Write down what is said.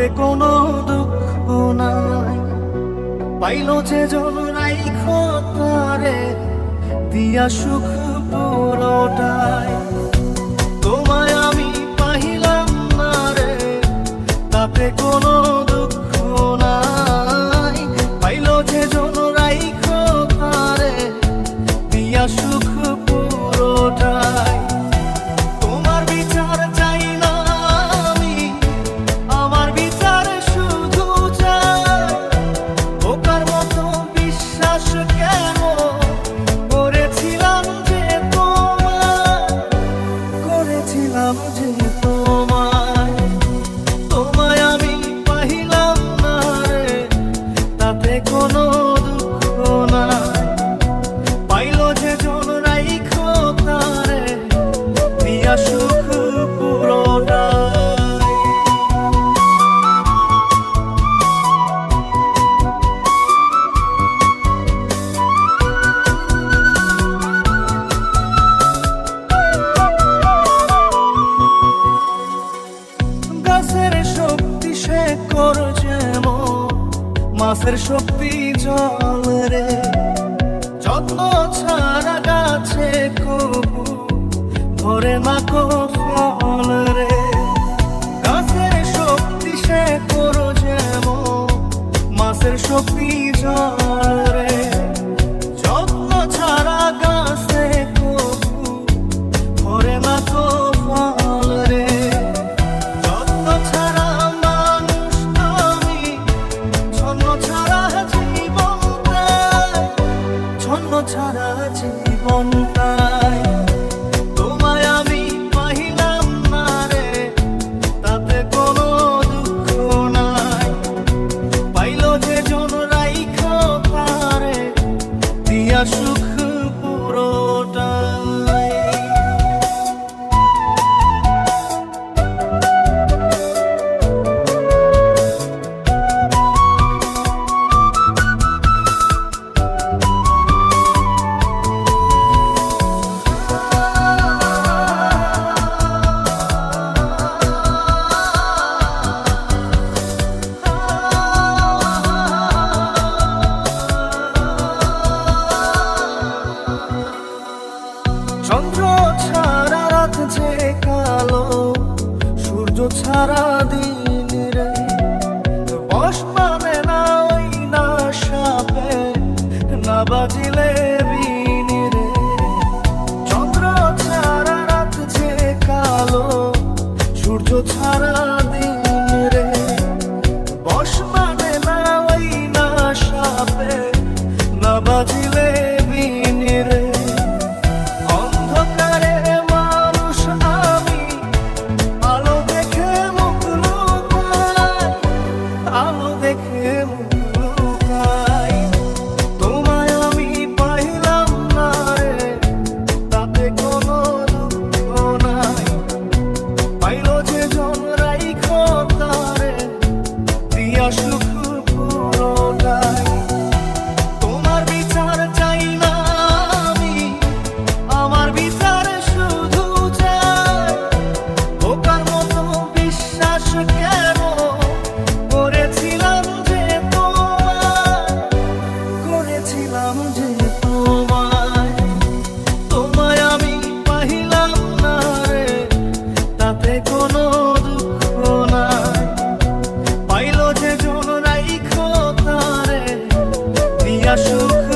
তাতে কোনো দুঃখ নাই। পাইলো যে জন রাইখো তারে দিয়া সুখ পুরোটাই। তোমায় আমি পাইলাম না রে, তাতে কোনো দুঃখ নাই। পাইলো যে জন রাইখো তারে দিয়া সুখ পুরোটাই। তোমার বিচার চাই না আমি, আমার বিচার শুধু চাই। বোকার মতো বিশ্বাস কেন করেছিলাম যে তোমায়, করেছিলাম যে তোমায়। তোমায় আমি পাইলাম না রে, তাতে কোনো দুঃখ নাই। পাইলো যে জন রাইখো তারে দিয়া সুখ পুরোটাই। গাছের শক্তি শেকড় যেমন, মাছের শক্তি জল রে। যত্ন ছাড়া গাছে কবু ধরে না কো ফল রে। গাছের শক্তি শেকড় যেমন, মাছের শক্তি জল রে। যত্ন ছাড়া গাছে কবু ধরে না কো ফল রে। যত্ন ছাড়া মানুষ আমি, ছন্ন ছাড়া জীবন তাই, ছন্ন ছাড়া জীবন তাই। তোমায় আমি পাইলাম না রে, তাতে কোনো দুঃখ নাই। পাইলো যে জন রাইখো তারে দিয়া সুখ পুরোটাই। চন্দ্র ছাড়া রাত যে কালো, সূর্য ছাড়া দিন রে। বশ মানে না ওই না সাপে, না বাজিলে বিন রে। চন্দ্র ছাড়া রাত যে কালো, সূর্য ছাড়া দিন রে। বশ মানে না ওই না সাপে, না বাজিলে বিন রে। অন্ধকারে মানুষ আমি, আলো দেখে মুখ লুকাই, আলো দেখে মুখ লুকাই। তোমায় আমি পাইলাম না রে, তাতে কোনো দুঃখ নাই। পাইলো যে জন রাইখো তারে দিয়া সুখ পুরোটাই। তোমার বিচার চাই না আমি, আমার বিচার শুধু চাই। বোকার মতো বিশ্বাস কেন করেছিলাম যে তোমায়, করেছিলাম যে তোমায়। তোমায় আমি পাইলাম না রে, তাতে কোনো দুঃখ নাই। পাইলো যে জন রাইখো তারে দিয়া সুখ